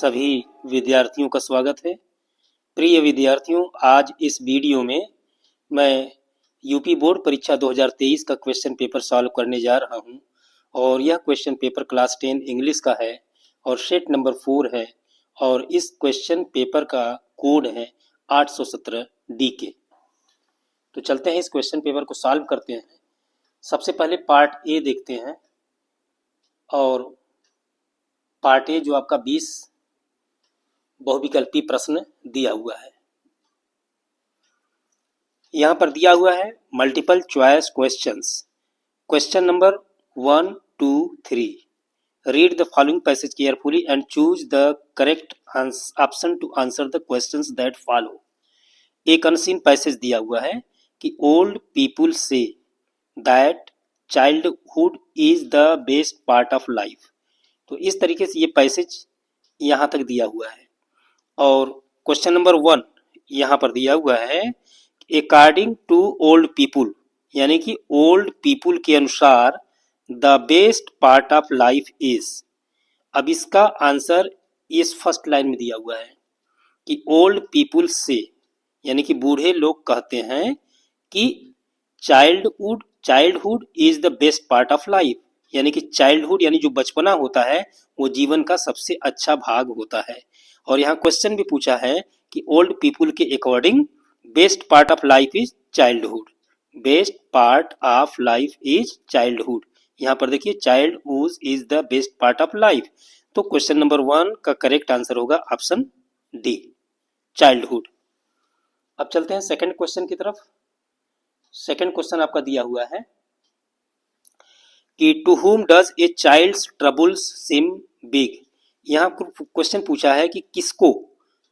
सभी विद्यार्थियों का स्वागत है। प्रिय विद्यार्थियों, आज इस वीडियो में मैं यूपी बोर्ड परीक्षा 2023 का क्वेश्चन पेपर सॉल्व करने जा रहा हूं और यह क्वेश्चन पेपर क्लास 10 इंग्लिश का है और सेट नंबर 4 है और इस क्वेश्चन पेपर का कोड है 817 DK। तो चलते हैं इस क्वेश्चन पेपर को सॉल्व करते हैं। सबसे पहले पार्ट ए देखते हैं और पार्ट ए जो आपका 20 बहुविकल्पी प्रश्न दिया हुआ है। यहां पर दिया हुआ है multiple choice questions. Question number 1, 2, 3। Read the following passage carefully and choose the correct option to answer the questions that follow. एक अनसीन पैसेज दिया हुआ है कि ओल्ड पीपुल से that childhood is the best part of life. तो इस तरीके से ये पैसेज यहां तक दिया हुआ है। और क्वेश्चन नंबर 1 यहाँ पर दिया हुआ है अकॉर्डिंग टू ओल्ड पीपुल, यानी कि ओल्ड पीपुल के अनुसार the best part of life is. अब इसका आंसर इस फर्स्ट लाइन में दिया हुआ है कि ओल्ड पीपुल से, यानी कि बूढ़े लोग कहते हैं कि childhood is the best part of life, यानी कि चाइल्डहुड यानी जो बचपना होता है वो जीवन का सबसे अच्छा भाग होता है। और यहाँ क्वेश्चन भी पूछा है कि ओल्ड पीपुल के according best part of life is childhood. Best part of life is childhood. यहाँ पर देखिए childhood is the best part of life. तो क्वेश्चन नंबर 1 का करेक्ट आंसर होगा ऑप्शन डी, चाइल्डहुड। अब चलते हैं सेकंड क्वेश्चन की तरफ। सेकंड क्वेश्चन आपका दिया हुआ है कि to whom does a child's troubles seem big. यहाँ क्वेश्चन पूछा है कि किसको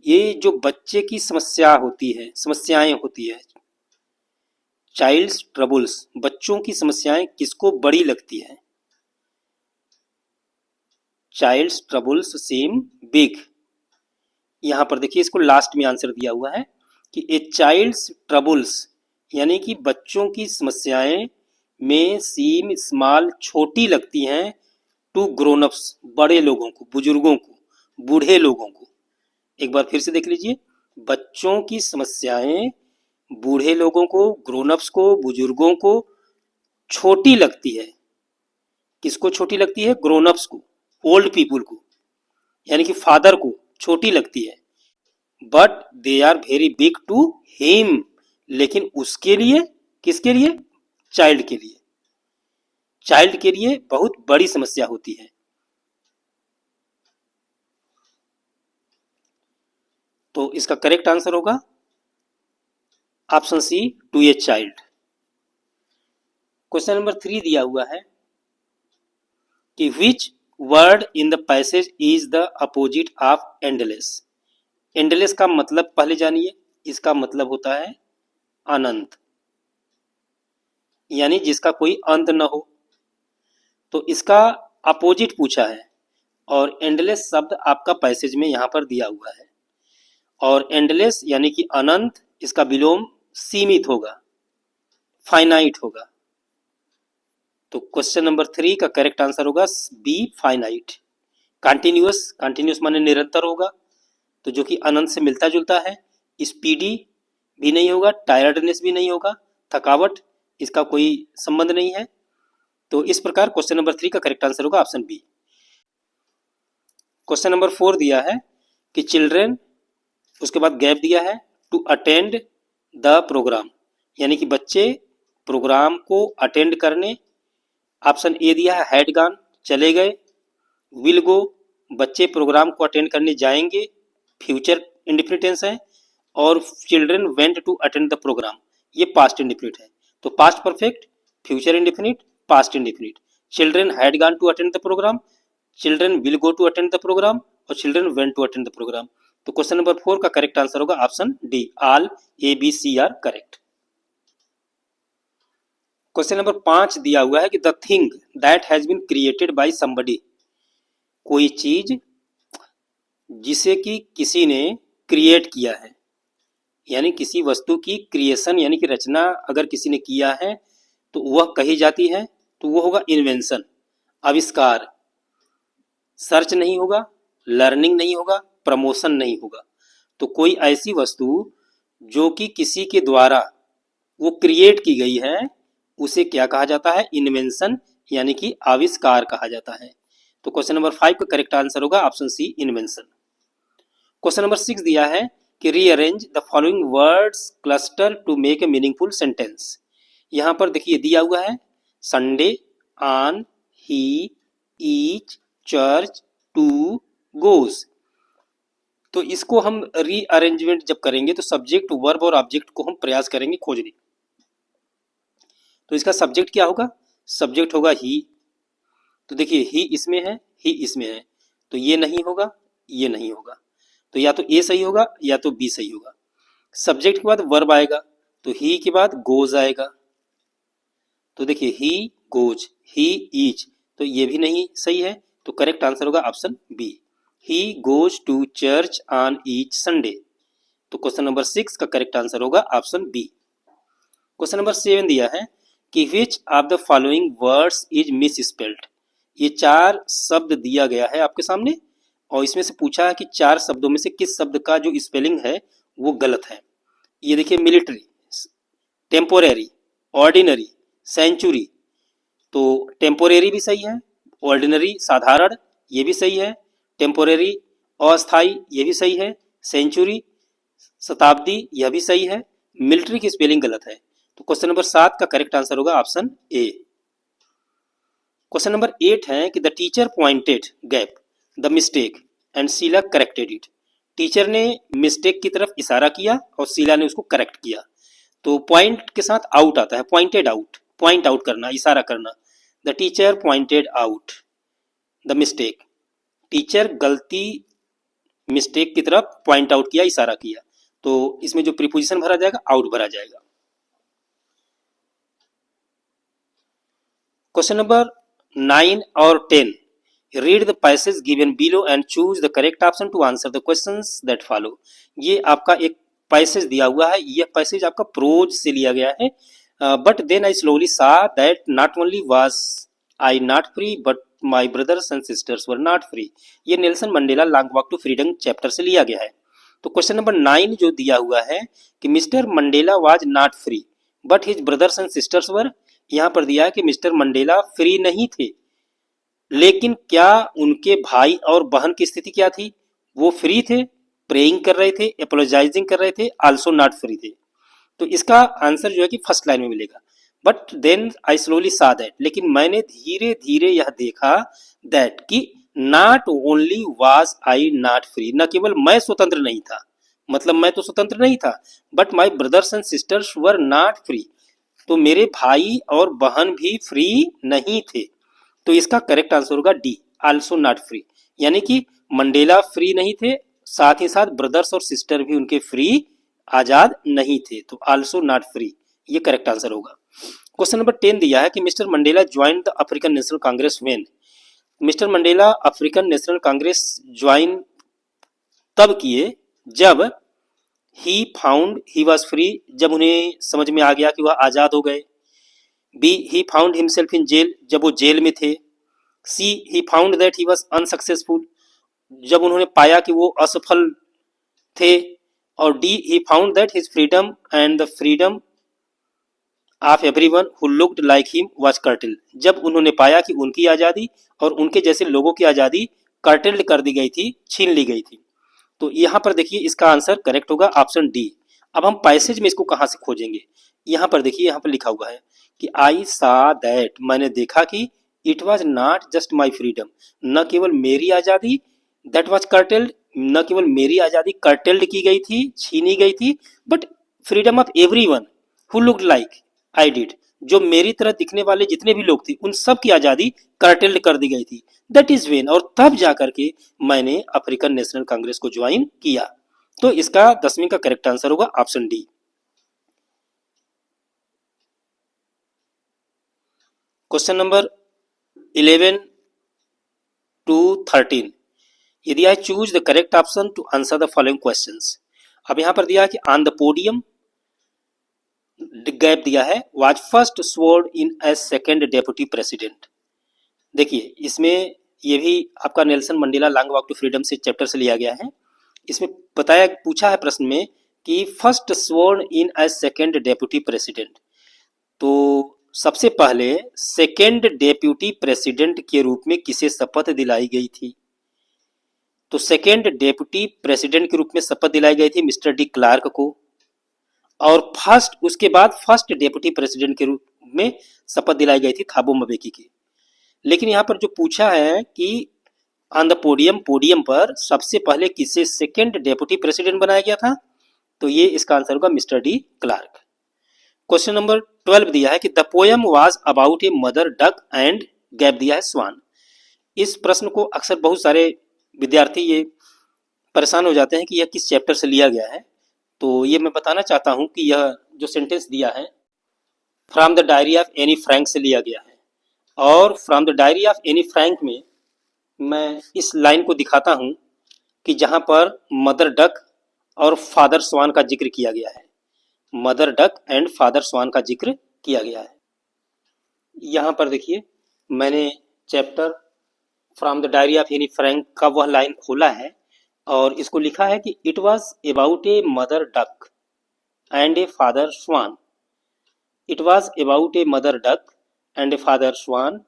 ये जो बच्चे की समस्याएं होती है, चाइल्ड्स ट्रबल्स, बच्चों की समस्याएं किसको बड़ी लगती है। Child's troubles seem big. यहाँ पर देखिए इसको लास्ट में आंसर दिया हुआ है कि ए चाइल्ड्स ट्रबल्स, यानी कि बच्चों की समस्याएं में सीम स्मॉल, छोटी लगती हैं, टू ग्रोन अप्स, बड़े लोगों को, बुजुर्गों को, बूढ़े लोगों को। एक बार फिर से देख लीजिए, बच्चों की समस्याएं बूढ़े लोगों को, ग्रोन अप्स को, बुजुर्गों को छोटी लगती है। किसको छोटी लगती है? ग्रोन अप्स को, ओल्ड पीपुल को, यानी कि फादर को छोटी लगती है। But they are very big to him, लेकिन उसके लिए, किसके लिए? चाइल्ड के लिए। चाइल्ड के लिए बहुत बड़ी समस्या होती है। तो इसका करेक्ट आंसर होगा option C, to a child. Question number 3 दिया हुआ है कि which word in the passage is the opposite of endless. Endless का मतलब पहले जानिए। इसका मतलब होता है अनंत, यानी जिसका कोई अंत न हो। तो इसका अपोजिट पूछा है और एंडलेस शब्द आपका पैसेज में यहां पर दिया हुआ है। और एंडलेस यानी कि अनंत, इसका विलोम सीमित होगा, फाइनाइट होगा। तो क्वेश्चन नंबर 3 का करेक्ट आंसर होगा बी, फाइनाइट। कंटिन्यूअस, कंटिन्यूअस माने निरंतर होगा, तो जो कि अनंत से मिलता जुलता है। स्पीडी भी नहीं होगा, टायर्डनेस भी नहीं होगा, थकावट, इसका कोई संबंध नहीं है। तो इस प्रकार क्वेश्चन नंबर 3 का करेक्ट आंसर होगा ऑप्शन बी। क्वेश्चन नंबर 4 दिया है कि चिल्ड्रेन, उसके बाद गैप दिया है, टू अटेंड द प्रोग्राम, यानी कि बच्चे प्रोग्राम को अटेंड करने। ऑप्शन ए दिया है हैड गॉन, चले गए। विल गो, बच्चे प्रोग्राम को अटेंड करने जाएंगे, फ्यूचर इंडेफिनिट टेंस है। और children went to attend the programme, ये पास्ट इंडेफिनिट है। तो past perfect, future indefinite, past indefinite. Children had gone to attend the programme, children will go to attend the programme और children went to attend the programme. तो question number 4 का correct answer होगा option D, all A B C are correct. Question number 5 दिया हुआ है कि the thing that has been created by somebody. कोई चीज जिसे कि किसी ने क्रिएट किया है, यानी किसी वस्तु की क्रिएशन यानी कि रचना अगर किसी ने किया है तो वह कही जाती है, तो वह होगा इन्वेंशन, आविष्कार। सर्च नहीं होगा, लर्निंग नहीं होगा, प्रमोशन नहीं होगा। तो कोई ऐसी वस्तु जो कि किसी के द्वारा वो क्रिएट की गई है, उसे क्या कहा जाता है? इन्वेंशन, यानी कि आविष्कार कहा जाता है। तो क्वेश्चन नंबर 5 का करेक्ट आंसर होगा option C, invention. Question number 6 दिया है कि rearrange the following words cluster to make a meaningful sentence. यहां पर देखिए दिया हुआ है Sunday, on, he, each, church, to, goes. तो इसको हम रीअरेंजमेंट जब करेंगे तो सब्जेक्ट, वर्ब और ऑब्जेक्ट को हम प्रयास करेंगे खोजने। तो इसका सब्जेक्ट क्या होगा? सब्जेक्ट होगा ही। तो देखिए ही इसमें है, ही इसमें है, तो ये नहीं होगा, ये नहीं होगा। तो या तो ए सही होगा या तो बी सही होगा। सब्जेक्ट के बाद वर्ब आएगा, तो ही के बाद गोज आएगा। तो देखिए ही गोज, ही ईच, तो ये भी नहीं सही है। तो करेक्ट आंसर होगा option B, he goes to church on each Sunday. तो क्वेश्चन नंबर 6 का करेक्ट आंसर होगा ऑप्शन बी। क्वेश्चन नंबर 7 दिया है कि which of the following words is misspelled. ये 4 शब्द दिया गया है आपके सामने और इसमें से पूछा है कि 4 शब्दों में से किस शब्द का जो स्पेलिंग है वो गलत है। ये देखिए मिलिट्री, टेम्पोरेरी, ऑर्डिनरी, सेंचुरी। तो टेम्पोरेरी भी सही है, ऑर्डिनरी साधारण ये भी सही है, टेम्पोरेरी अस्थाई ये भी सही है, सेंचुरी शताब्दी यह भी सही है, मिलिट्री की स्पेलिंग गलत है। तो क्वेश्चन नंबर 7 का करेक्ट आंसर होगा ऑप्शन ए। क्वेश्चन नंबर 8 है कि the teacher pointed gap the mistake and Sheela corrected it. Teacher ने मिस्टेक की तरफ इशारा किया और शीला ने उसको करेक्ट किया। तो पॉइंट के साथ आउट आता है, पॉइंटेड आउट, पॉइंट आउट करना, इशारा करना। The teacher pointed out the mistake, teacher गलती, मिस्टेक की तरफ पॉइंट आउट किया, इशारा किया। तो इसमें जो प्रीपोजिशन भरा जाएगा आउट भरा जाएगा। क्वेश्चन नंबर 9 और 10, read the passage given below and choose the correct option to answer the questions that follow. ये आपका एक पैसेज दिया हुआ है, यह पैसेज आपका प्रोज से लिया गया है। But then I slowly saw that not only was I not free but my brothers and sisters were not free. ये Nelson Mandela long walk to freedom chapter से लिया गया है। तो क्वेश्चन नंबर 9 जो दिया हुआ है कि mister Mandela was not free but his brothers and sisters were. यहाँ पर दिया है कि मिस्टर मंडेला फ्री नहीं थे, लेकिन क्या उनके भाई और बहन की स्थिति क्या थी? वो फ्री थे, प्रेइंग कर रहे थे, एपोलोजाइजिंग कर रहे थे, आल्सो नॉट फ्री थे। तो इसका आंसर जो है कि फर्स्ट लाइन में मिलेगा। But then I slowly saw that, लेकिन मैंने धीरे धीरे यह देखा दैट कि not only was I not free, न केवल मैं स्वतंत्र नहीं था, मतलब मैं तो स्वतंत्र नहीं था, but my brothers and sisters were not free, तो मेरे भाई और बहन भी फ्री नहीं थे। तो इसका करेक्ट आंसर होगा डी, आल्सो नॉट फ्री, यानी कि मंडेला फ्री नहीं थे, साथ ही साथ ब्रदर्स और सिस्टर भी उनके फ्री, आजाद नहीं थे। तो आल्सो नॉट फ्री ये करेक्ट आंसर होगा। क्वेश्चन नंबर 10 दिया है कि mister Mandela join the African national Congress when. Mister Mandela African national Congress join तब किए जब he found he was free, जब उन्हें समझ में आ गया कि वह आजाद हो गए। B he found himself in jail, जब वो जेल में थे। C he found that he was unsuccessful, जब उन्होंने पाया कि वो असफल थे। और D he found that his freedom and the freedom of everyone who looked like him was curtailed, जब उन्होंने पाया कि उनकी आज़ादी और उनके जैसे लोगों की आज़ादी कर्टेल्ड कर दी गई थी, छीन ली गई थी। तो यहाँ पर देखिए इसका आंसर करेक्ट होगा ऑप्शन डी। अब हम पैसेज में इसको कहाँ से खोजेंगे? यहाँ पर देखिए, यहाँ पर लिखा हुआ है कि आई सा दैट, मैंने देखा कि it was not just my freedom, न केवल मेरी आज़ादी, दैट वॉज कर्टेल्ड, न केवल मेरी आज़ादी कर्टेल्ड की गई थी, छीनी गई थी, but freedom of every one who looked like I did, जो मेरी तरह दिखने वाले जितने भी लोग थे उन सब की आज़ादी कर्टेल्ड कर दी गई थी। दैट इज वेन, और तब जाकर के मैंने अफ्रीकन नेशनल कांग्रेस को ज्वाइन किया। तो इसका 10वीं का करेक्ट आंसर होगा option D. Question number 11 to 13 ये दिया है choose the correct option to answer the following questions. अब यहां पर दिया है कि ऑन द पोडियम गैप दिया है was first sworn in as second deputy president. देखिए इसमें ये भी आपका Nelson Mandela long walk to freedom से चैप्टर से लिया गया है। इसमें बताया पूछा है प्रश्न में कि फर्स्ट स्वर्न इन एज सेकेंड डेप्यूटी प्रेसिडेंट, तो सबसे पहले सेकेंड डेप्यूटी प्रेसिडेंट के रूप में किसे शपथ दिलाई गई थी? तो सेकेंड डेप्यूटी प्रेसिडेंट के रूप में शपथ दिलाई गई थी मिस्टर डी क्लार्क को, और उसके बाद फर्स्ट डेप्यूटी प्रेसिडेंट के रूप में शपथ दिलाई गई थी थाबो म्बेकी की। लेकिन यहाँ पर जो पूछा है कि ऑन द पोडियम पर सबसे पहले किसे सेकेंड डेप्यूटी प्रेसिडेंट बनाया गया था, तो ये इसका आंसर होगा mister de Klerk. Question number 12 दिया है कि the poem was about a mother duck and gap दिया है स्वान। इस प्रश्न को अक्सर बहुत सारे विद्यार्थी ये परेशान हो जाते हैं कि यह किस चैप्टर से लिया गया है। तो ये मैं बताना चाहता हूँ कि यह जो सेंटेंस दिया है from the diary of Anne Frank से लिया गया है, और from the diary of Anne Frank में मैं इस लाइन को दिखाता हूँ कि जहाँ पर मदर डक और फादर स्वान का जिक्र किया गया है। मदर डक एंड फादर स्वान का जिक्र किया गया है। यहाँ पर देखिए मैंने chapter from the diary of Anne Frank का वह लाइन खोला है और इसको लिखा है कि it was about a mother duck and a father swan. It was about a mother duck and a father swan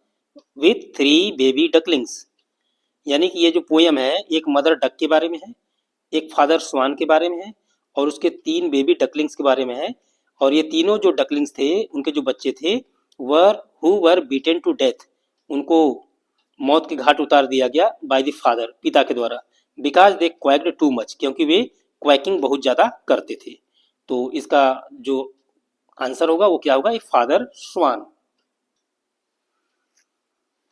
with 3 baby ducklings. यानी कि ये जो पोयम है एक मदर डक के बारे में है, एक फादर स्वान के बारे में है और उसके 3 बेबी डकलिंग्स के बारे में है। और ये तीनों जो डकलिंग्स थे उनके जो बच्चे थे वर बीटेन टू डेथ, उनको मौत के घाट उतार दिया गया बाय द फादर, पिता के द्वारा, बिकॉज दे क्वैक्ड टू मच, क्योंकि वे क्वैकिंग बहुत ज़्यादा करते थे। तो इसका जो आंसर होगा वो क्या होगा, ए फादर स्वान।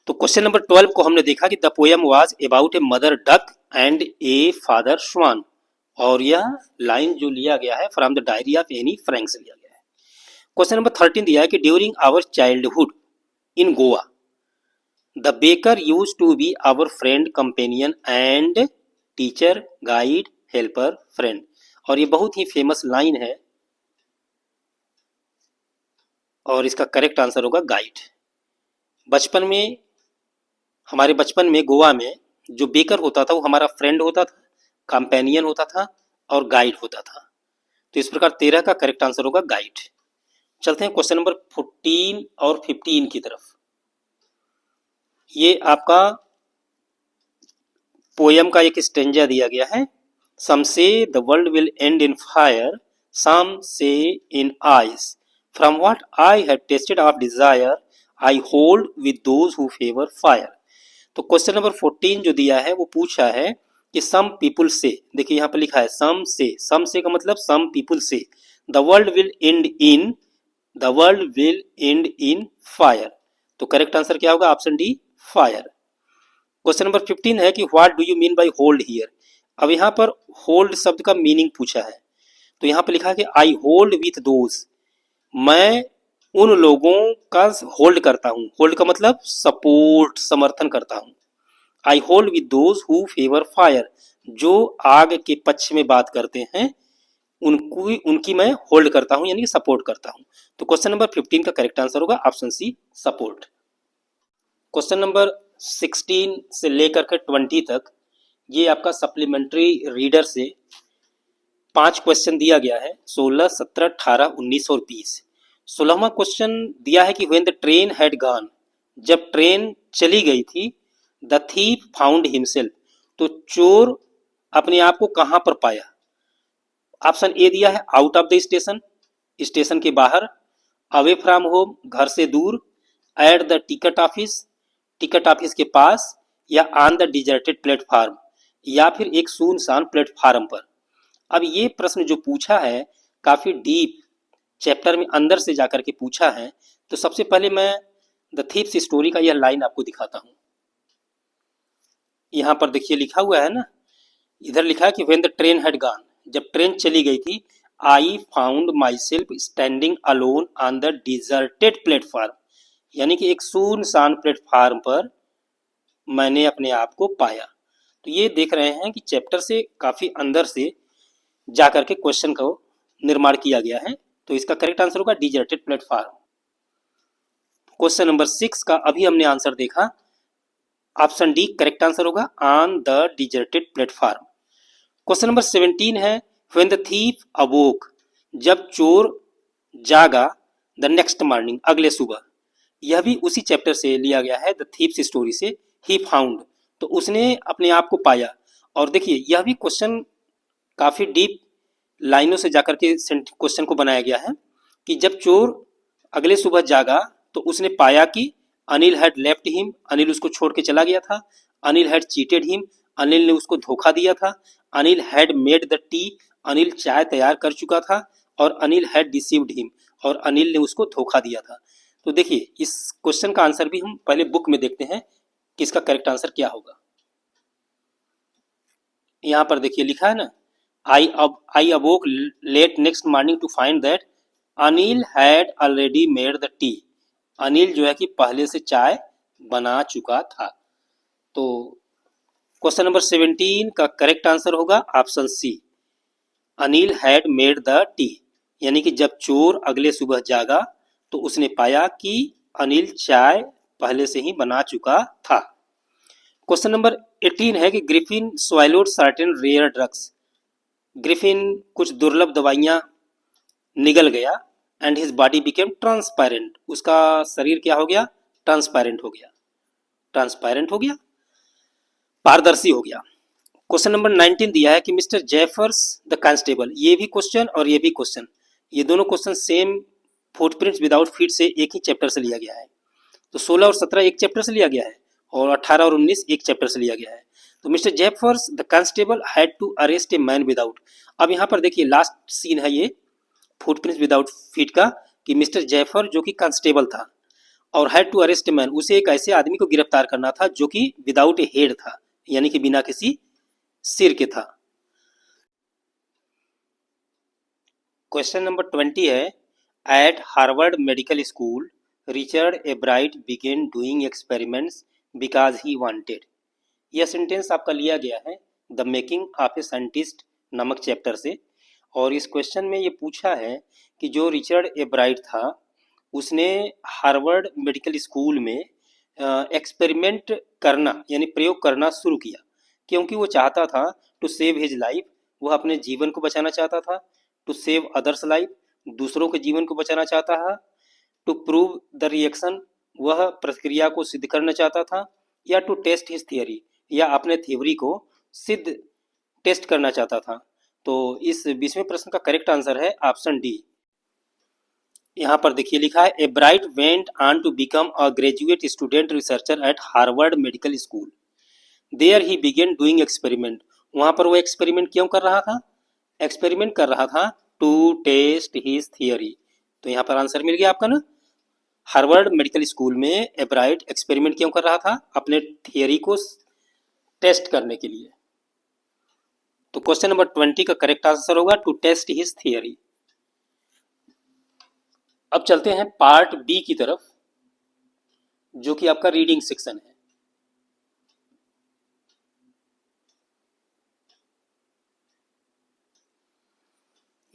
तो क्वेश्चन नंबर 12 को हमने देखा कि the poem was about a mother duck and a father swan, और यह लाइन जो लिया गया है from the diary of Anne Frank से लिया गया है। क्वेश्चन नंबर 13 दिया है कि during our childhood in Goa the baker use to be our friend companion and teacher guide helper friend. और ये बहुत ही फेमस लाइन है और इसका करेक्ट आंसर होगा गाइड। बचपन में, हमारे बचपन में गोवा में जो बेकर होता था वो हमारा फ्रेंड होता था, कंपेनियन होता था और गाइड होता था। तो इस प्रकार 13 का करेक्ट आंसर होगा गाइड। चलते हैं क्वेश्चन नंबर 14 और 15 की तरफ। ये आपका पोयम का एक स्टेंजा दिया गया है। Some say the world will end in fire, some say in ice, from what I have tasted of desire, I hold with those who favour fire. तो क्वेश्चन नंबर 14 जो दिया है वो पूछा है कि सम पीपुल से, देखिए यहाँ पर लिखा है सम से का मतलब सम पीपुल से the world will end in fire. तो करेक्ट आंसर क्या होगा, option D fire. Question number 15 है कि what do you mean by hold here. अब यहाँ पर होल्ड शब्द का मीनिंग पूछा है, तो यहाँ पर लिखा है कि आई होल्ड विथ दोज, मैं उन लोगों का होल्ड करता हूँ। होल्ड का मतलब सपोर्ट, समर्थन करता हूँ। आई hold with those who favour fire, जो आग के पक्ष में बात करते हैं उनकी मैं होल्ड करता हूँ, यानी सपोर्ट करता हूँ। तो क्वेश्चन नंबर 15 का करेक्ट आंसर होगा option C support. Question number 16 से लेकर के 20 तक ये आपका सप्लीमेंट्री रीडर से 5 क्वेश्चन दिया गया है, 16, 17, 18, 19 और 20। 16वां क्वेश्चन दिया है कि when the train had gone, जब ट्रेन चली गई थी, द थीफ फाउंड हिमसेल्फ, तो चोर अपने आप को कहां पर पाया। ऑप्शन ए दिया है out of the station, station के बाहर, अवे फ्रॉम होम, घर से दूर, at the ticket office, ticket office के पास, या ऑन द डिजर्टेड प्लेटफार्म, या फिर एक सुनसान प्लेटफार्म पर। अब ये प्रश्न जो पूछा है काफी डीप चैप्टर में अंदर से जाकर के पूछा है। तो सबसे पहले मैं द थीप्स स्टोरी का यह लाइन आपको दिखाता हूं। यहां पर देखिए लिखा हुआ है ना, इधर लिखा है कि when the train had gone, जब ट्रेन चली गई थी, I found my self standing alone on the deserted platform, यानी कि एक सुनसान प्लेटफार्म पर मैंने अपने आप को पाया। तो ये देख रहे हैं कि चैप्टर से काफी अंदर से जाकर के क्वेश्चन को निर्माण किया गया है। तो इसका करेक्ट आंसर होगा डिजर्टेड प्लेटफार्म। क्वेश्चन नंबर 6 का अभी हमने आंसर देखा ऑप्शन डी करेक्ट आंसर होगा, on the deserted platform. Question number 17 है, व्हेन द थीफ अवोक, जब चोर जागा, द नेक्स्ट मॉर्निंग, अगले सुबह। यह भी उसी चैप्टर से लिया गया है, द थीप्स स्टोरी से। ही फाउंड, तो उसने अपने आप को पाया। और देखिए यह भी क्वेश्चन काफी डीप लाइनों से जाकर के क्वेश्चन को बनाया गया है कि जब चोर अगले सुबह जागा तो उसने पाया कि Anil had left him, Anil उसको छोड़ के चला गया था। Anil had cheated him, Anil ने उसको धोखा दिया था। Anil had made the tea, Anil चाय तैयार कर चुका था। और अनिल हैड डिसीव्ड हिम, और अनिल ने उसको धोखा दिया था। तो देखिए इस क्वेश्चन का आंसर भी हम पहले बुक में देखते हैं कि इसका करेक्ट आंसर क्या होगा। यहाँ पर देखिए लिखा है ना, I awoke late next morning to find that Anil had already made the tea. Anil जो है कि पहले से चाय बना चुका था। तो क्वेश्चन नंबर 17 का करेक्ट आंसर होगा option C, Anil had made the tea. यानी कि जब चोर अगले सुबह जागा तो उसने पाया कि अनिल चाय पहले से ही बना चुका था। क्वेश्चन नंबर 18 है कि Griffin swallowed certain rare drugs. Griffin कुछ दुर्लभ दवाइयां निगल गया, and his body became transparent, उसका शरीर क्या हो गया, ट्रांसपेरेंट हो गया, ट्रांसपेरेंट हो गया, पारदर्शी हो गया। क्वेश्चन नंबर 19 दिया है कि मिस्टर जेफर्स द कांस्टेबल। ये भी क्वेश्चन और ये भी क्वेश्चन, ये दोनों question same footprints without feet से एक ही चैप्टर से लिया गया है। तो 16 और 17 एक चैप्टर से लिया गया है, और 18 और 19 एक चैप्टर से लिया गया है। तो mister Jeffers the constable had to arrest a man without. अब यहाँ पर देखिए लास्ट सीन है ये फुटप्रिंट्स विदाउट फीट का, कि मिस्टर जेफर जो कि कांस्टेबल था और had to arrest a man, उसे एक ऐसे आदमी को गिरफ्तार करना था जो कि विदाउट ए हेड था, यानी कि बिना किसी सिर के था। क्वेश्चन नंबर 20 है, at Harvard medical school Richard Ebright began doing experiments because he wanted. यह सेंटेंस आपका लिया गया है the making of a scientist नामक चैप्टर से। और इस क्वेश्चन में ये पूछा है कि जो रिचर्ड एब्राइट था उसने हार्वर्ड मेडिकल स्कूल में एक्सपेरिमेंट करना यानी प्रयोग करना शुरू किया, क्योंकि वो चाहता था टू सेव हिज लाइफ, वह अपने जीवन को बचाना चाहता था। टू सेव अदर्स लाइफ, दूसरों के जीवन को बचाना चाहता था। टू प्रूव द रिएक्शन, वह प्रतिक्रिया को सिद्ध करना चाहता था। या टू टेस्ट हिज थियरी, या अपने थ्योरी को सिद्ध टेस्ट करना चाहता था। तो इस 20वें प्रश्न का करेक्ट आंसर है ऑप्शन डी। यहाँ पर देखिए लिखा है, Ebright went on to become a graduate student researcher at Harvard medical school, there he began doing experiment. वहां पर वो एक्सपेरिमेंट क्यों कर रहा था, एक्सपेरिमेंट कर रहा था टू टेस्ट हिज थियरी। तो यहाँ पर आंसर मिल गया आपका ना, हार्वर्ड मेडिकल स्कूल में एब्राइट एक्सपेरिमेंट क्यों कर रहा था, अपने थियरी को टेस्ट करने के लिए। तो क्वेश्चन नंबर 20 का करेक्ट आंसर होगा टू टेस्ट हिज थियरी। अब चलते हैं पार्ट बी की तरफ, जो कि आपका रीडिंग सेक्शन है।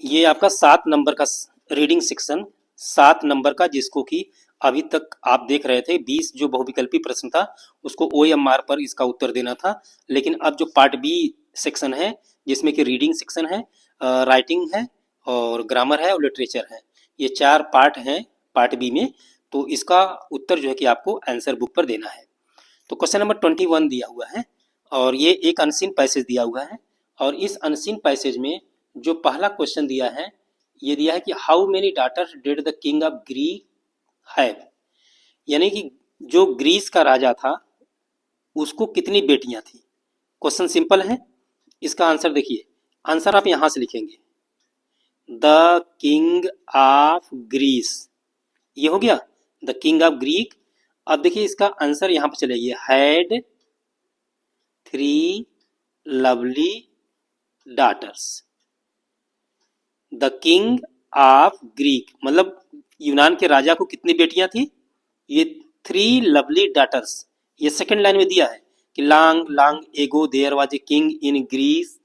ये आपका 7 नंबर का रीडिंग सेक्शन, 7 नंबर का, जिसको कि अभी तक आप देख रहे थे 20 जो बहुविकल्पी प्रश्न था उसको OMR पर इसका उत्तर देना था। लेकिन अब जो पार्ट बी सेक्शन है जिसमें कि रीडिंग सेक्शन है, राइटिंग है और ग्रामर है और लिटरेचर है, ये 4 पार्ट हैं पार्ट बी में। तो इसका उत्तर जो है कि आपको आंसर बुक पर देना है। तो क्वेश्चन नंबर 21 दिया हुआ है और ये एक अनसीन पैसेज दिया हुआ है। और इस अनसीन पैसेज में जो पहला क्वेश्चन दिया है, ये दिया है कि how many daughters did the king of Greek have, यानी कि जो ग्रीस का राजा था उसको कितनी बेटियां थी। क्वेश्चन सिंपल है, इसका आंसर देखिए, आंसर आप यहां से लिखेंगे द किंग ऑफ ग्रीस, ये हो गया द किंग ऑफ ग्रीक। अब देखिए इसका आंसर यहां पर चलेगी, had 3 lovely daughters. The king of Greek मतलब यूनान के राजा को कितनी बेटियां थी, ये 3 लवली डॉटर्स। ये सेकंड लाइन में दिया है कि long long ago there was a king in Greece,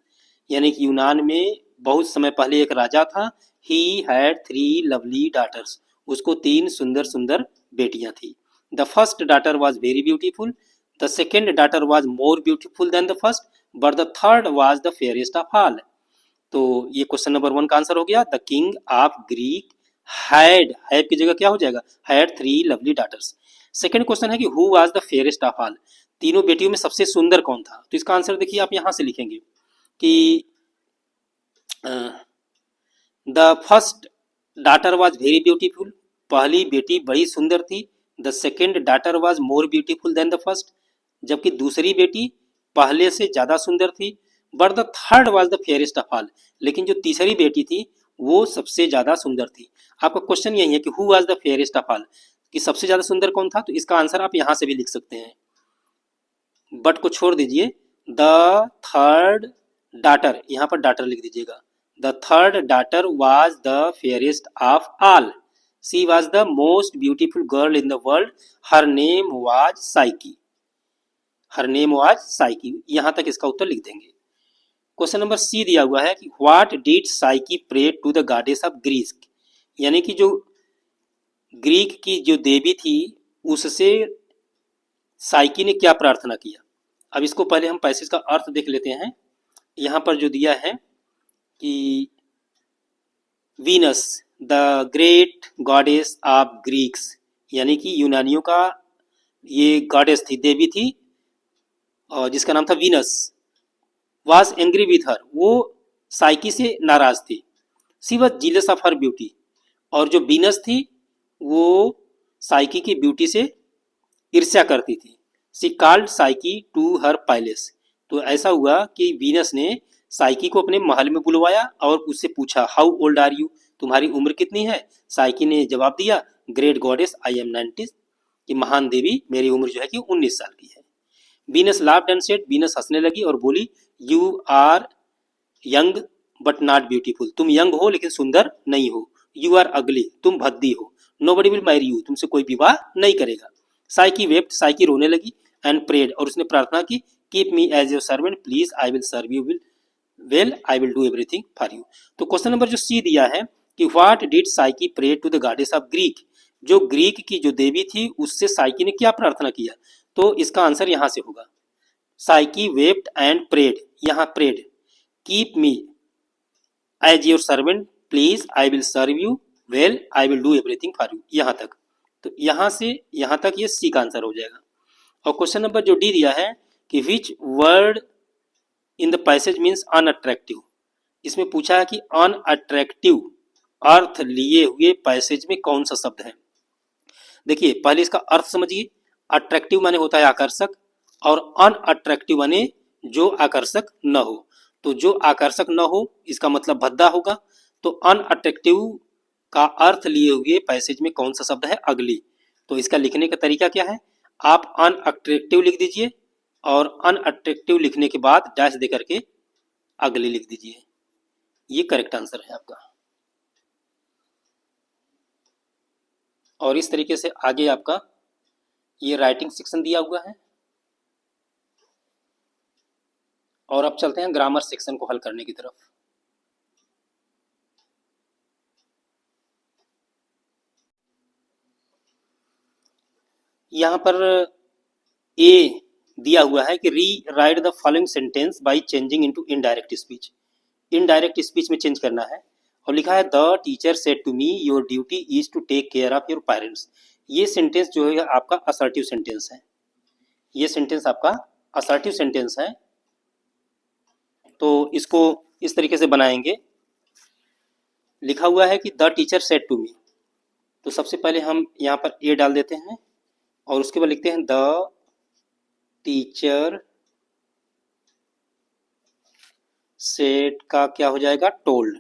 यानी कि यूनान में बहुत समय पहले एक राजा था। ही हैड 3 लवली डॉटर्स, उसको 3 सुंदर सुंदर बेटियां थी। The first daughter was very beautiful, the second daughter was more beautiful than the first but the third was the fairest of all. तो ये क्वेश्चन नंबर 1 का आंसर हो गया। The king of Greek had की जगह क्या हो जाएगा, had 3 lovely daughters. Second question है कि who was the fairest of all, तीनों बेटियों में सबसे सुंदर कौन था। तो इसका आंसर देखिए आप यहां से लिखेंगे कि the first daughter was very beautiful, पहली बेटी बड़ी सुंदर थी। The second daughter was more beautiful than the first, जबकि दूसरी बेटी पहले से ज्यादा सुंदर थी। But the third was the fairest of all, लेकिन जो तीसरी बेटी थी वो सबसे ज्यादा सुंदर थी। आपका क्वेश्चन यही है कि who was the fairest of all, कि सबसे ज्यादा सुंदर कौन था। तो इसका आंसर आप यहां से भी लिख सकते हैं, बट को छोड़ दीजिए। द थर्ड डॉटर, यहां पर डॉटर लिख दीजिएगा। The third daughter was the fairest of all, she was the most beautiful girl in the world, her name was psyche, her name was psyche. यहां तक इसका उत्तर लिख देंगे। क्वेश्चन नंबर सी दिया हुआ है कि what did Psyche pray to the goddess of Greece, यानी कि जो ग्रीक की जो देवी थी उससे साइकी ने क्या प्रार्थना किया। अब इसको पहले हम पैसेज का अर्थ देख लेते हैं। यहां पर जो दिया है कि Venus the great goddess of Greeks, यानी कि यूनानियों का ये गॉडेस थी, देवी थी, और जिसका नाम था Venus, was angry with her, वो साइकी से नाराज थी। सी was jealous of her beauty, और जो वीनस थी वो साइकी की ब्यूटी से ईर्ष्या करती थी। She called Psyche to her palace, तो ऐसा हुआ कि वीनस ने साइकी को अपने महल में बुलवाया और उससे पूछा हाउ ओल्ड आर यू, तुम्हारी उम्र कितनी है। साइकी ने जवाब दिया ग्रेट गॉडेस आई एम 90, कि महान देवी मेरी उम्र जो है कि 19 साल की है। Venus laughed and said, Venus हंसने लगी और बोली you are young but not beautiful, तुम यंग हो लेकिन सुंदर नहीं हो। यू आर अगली, तुम भद्दी हो। नोबडी विल मैरी यू, तुमसे कोई विवाह नहीं करेगा। साइकी वेप्ट, साइकी रोने लगी। एंड प्रेड, और उसने प्रार्थना की keep me as your servant please I will serve you well I will do everything for you. तो क्वेश्चन नंबर जो सी दिया है कि what did Psyche pray to the goddess of Greek, जो ग्रीक की जो देवी थी उससे साइकी ने क्या प्रार्थना किया। तो इसका आंसर यहां से होगा साइकी वेप्ट एंड प्रेड, यहां prayed keep me as your servant please I will serve you well I will do everything for you, यहां तक। तो यहां से यहां तक ये सी का आंसर हो जाएगा। और क्वेश्चन नंबर जो डी दिया है कि which word in the passage means unattractive, इसमें पूछा है कि अनअट्रैक्टिव अर्थ लिए हुए पैसेज में कौन सा शब्द है। देखिए पहले इसका अर्थ समझिए। अट्रैक्टिव माने होता है आकर्षक, और अनअट्रैक्टिव माने जो आकर्षक न हो। तो जो आकर्षक न हो इसका मतलब भद्दा होगा। तो अनअट्रैक्टिव का अर्थ लिए हुए पैसेज में कौन सा शब्द है, अगली। तो इसका लिखने का तरीका क्या है, आप अनअट्रैक्टिव लिख दीजिए और अनअट्रैक्टिव लिखने के बाद डैश दे करके अगली लिख दीजिए। ये करेक्ट आंसर है आपका। और इस तरीके से आगे आपका ये राइटिंग सेक्शन दिया हुआ है। और अब चलते हैं ग्रामर सेक्शन को हल करने की तरफ। यहां पर ए दिया हुआ है कि rewrite the following sentence by changing into indirect speech, indirect speech में चेंज करना है। और लिखा है the teacher said to me your duty is to take care of your parents. ये सेंटेंस जो है आपका असर्टिव सेंटेंस है, ये सेंटेंस आपका असर्टिव सेंटेंस है। तो इसको इस तरीके से बनाएंगे। लिखा हुआ है कि the teacher said to me, तो सबसे पहले हम यहाँ पर ए डाल देते हैं और उसके बाद लिखते हैं द टीचर सेड का क्या हो जाएगा, टोल्ड।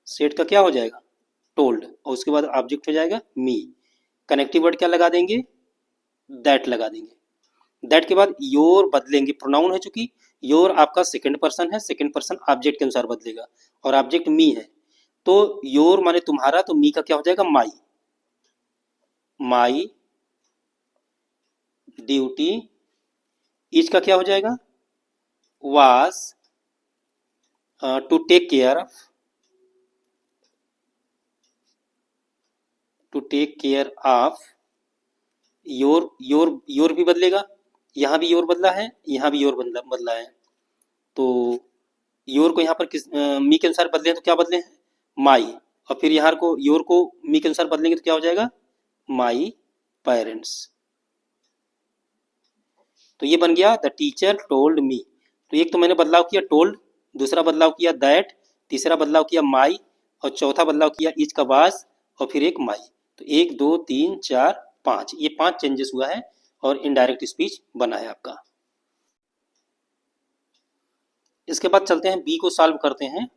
सेड का क्या हो जाएगा, टोल्ड, और उसके बाद ऑब्जेक्ट हो जाएगा मी। कनेक्टिव वर्ड क्या लगा देंगे, दैट लगा देंगे। दैट के बाद योर बदलेंगे, प्रोनाउन है चूंकि योर आपका सेकंड पर्सन है, सेकंड पर्सन ऑब्जेक्ट के अनुसार बदलेगा और ऑब्जेक्ट मी है। तो योर माने तुम्हारा, तो मी का क्या हो जाएगा, माई। माई ड्यूटी, इज का क्या हो जाएगा, was to take care of, to take care of your भी बदलेगा, यहाँ भी योर बदला है, यहाँ भी योर बदला है। तो योर को यहाँ पर किस मी के अनुसार बदले हैं तो क्या बदले हैं, माई। और फिर यहाँ को योर को मी के अनुसार बदलेंगे तो क्या हो जाएगा, माई पेरेंट्स। तो ये बन गया द टीचर टोल्ड मी। तो एक तो मैंने बदलाव किया टोल्ड, दूसरा बदलाव किया दैट, तीसरा बदलाव किया माई, और चौथा बदलाव किया इज का वाज, और फिर एक माई। तो 1 2 3 4 5, ये 5 चेंजेस हुआ है और इनडायरेक्ट स्पीच बना है आपका। इसके बाद चलते हैं बी को सॉल्व करते हैं।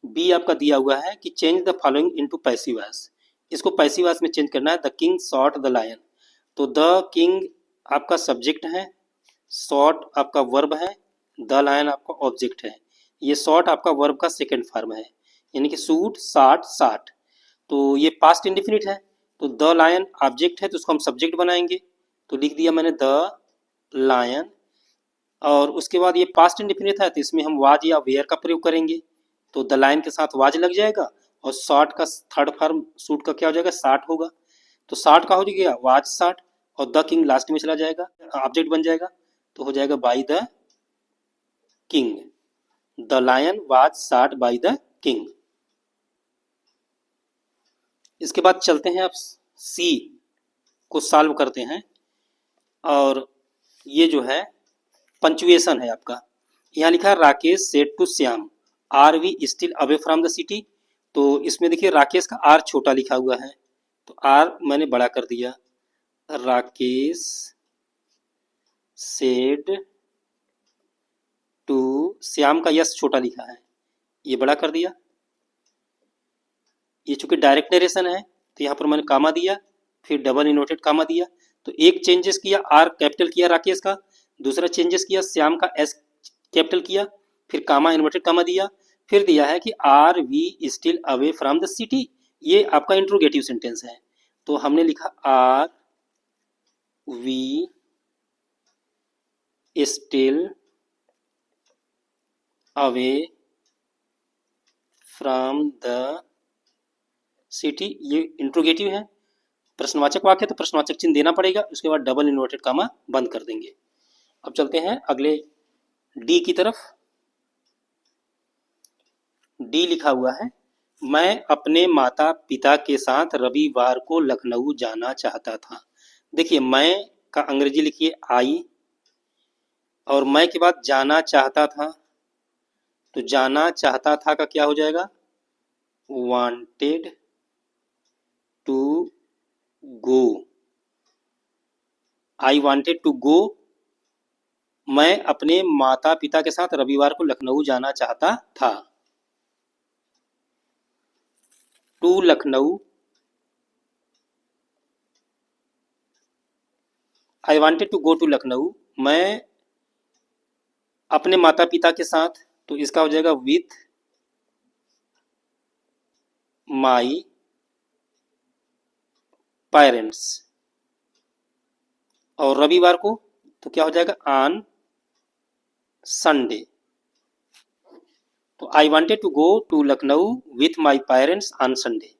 बी आपका दिया हुआ है कि change the following into passive voice. इसको पैसिव वॉइस में चेंज करना है। The king shot the lion. तो द किंग आपका सब्जेक्ट है, शॉट आपका वर्ब है, द लायन आपका ऑब्जेक्ट है। ये शॉट आपका वर्ब का सेकेंड फॉर्म है, यानी कि शूट, शॉट, शॉट। तो ये पास्ट इंडिफिनिट है, तो द लायन ऑब्जेक्ट है तो उसको हम सब्जेक्ट बनाएंगे। तो लिख दिया मैंने द लायन। और उसके बाद ये पास्ट इंडिफिनिट है तो इसमें हम वाज या वेयर का प्रयोग करेंगे। तो द लायन के साथ वाज लग जाएगा, और शॉट का थर्ड फॉर्म शूट का क्या हो जाएगा, शॉट होगा। तो शॉट का हो गया वाज शॉट, और द किंग लास्ट में चला जाएगा, ऑब्जेक्ट बन जाएगा। तो हो जाएगा by the king. The lion was shot by the king. इसके बाद चलते हैं अब सी को सॉल्व करते हैं। और ये जो है पंचुएशन है आपका। यहाँ लिखा है Rakesh said to Shyam are we still away from the city. तो इसमें देखिए राकेश का आर छोटा लिखा हुआ है, तो आर मैंने बड़ा कर दिया। राकेश सेड टू, श्याम का यस छोटा लिखा है, ये बड़ा कर दिया। ये चूंकि डायरेक्ट नरेशन है तो यहाँ पर मैंने कामा दिया, फिर डबल इनवर्टेड कामा दिया। तो एक चेंजेस किया, आर कैपिटल किया राकेश का, दूसरा चेंजेस किया श्याम का एस कैपिटल किया, फिर कामा इन्वर्टेड कामा दिया, फिर दिया है कि are we still away from the city. ये आपका इंट्रोगेटिव सेंटेंस है, तो हमने लिखा are we still away from the city. ये इंट्रोगेटिव है, प्रश्नवाचक वाक्य तो प्रश्नवाचक चिन्ह देना पड़ेगा, उसके बाद डबल इन्वर्टेड कामा बंद कर देंगे। अब चलते हैं अगले डी की तरफ। डी लिखा हुआ है मैं अपने माता पिता के साथ रविवार को लखनऊ जाना चाहता था। देखिए मैं का अंग्रेजी लिखिए आई, और मैं के बाद जाना चाहता था, तो जाना चाहता था का क्या हो जाएगा, wanted to go. I wanted to go, मैं अपने माता पिता के साथ रविवार को लखनऊ जाना चाहता था। To Lucknow, I wanted to go to Lucknow, मैं अपने माता पिता के साथ, तो इसका हो जाएगा विथ माई पेरेंट्स। और रविवार को तो क्या हो जाएगा, ऑन संडे। तो I wanted to go to Lucknow with my parents on Sunday.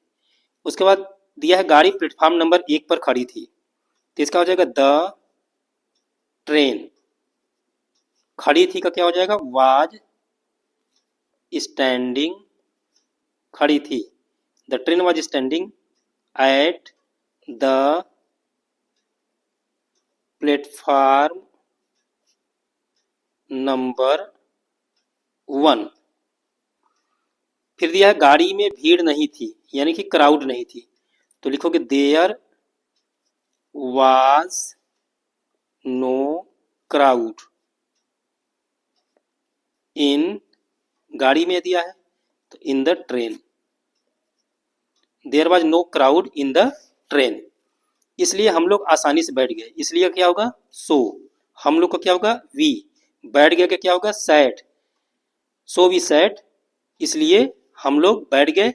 उसके बाद दिया है गाड़ी प्लेटफॉर्म नंबर 1 पर खड़ी थी, तो इसका हो जाएगा द ट्रेन। खड़ी थी का क्या हो जाएगा, वाज स्टैंडिंग, खड़ी थी। The train was standing at the platform number 1। फिर दिया है गाड़ी में भीड़ नहीं थी, यानी कि क्राउड नहीं थी, तो लिखोगे there was no crowd in, गाड़ी में दिया है तो in the train. There was no crowd in the train, इसलिए हम लोग आसानी से बैठ गए। इसलिए क्या होगा, सो हम लोग का क्या होगा, वी। बैठ गया का क्या होगा, सैट। सो वी सैट, इसलिए हम लोग बैठ गए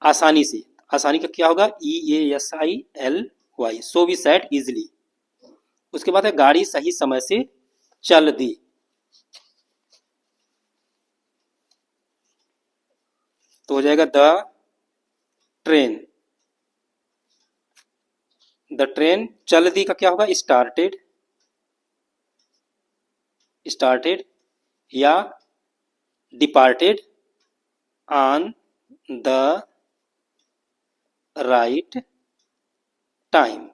आसानी से। आसानी का क्या होगा, EASILY, so we sat easily. उसके बाद है गाड़ी सही समय से चल दी, तो हो जाएगा द ट्रेन द ट्रेन चल दी का क्या होगा? स्टार्टेड, स्टार्टेड, या departed on the right time.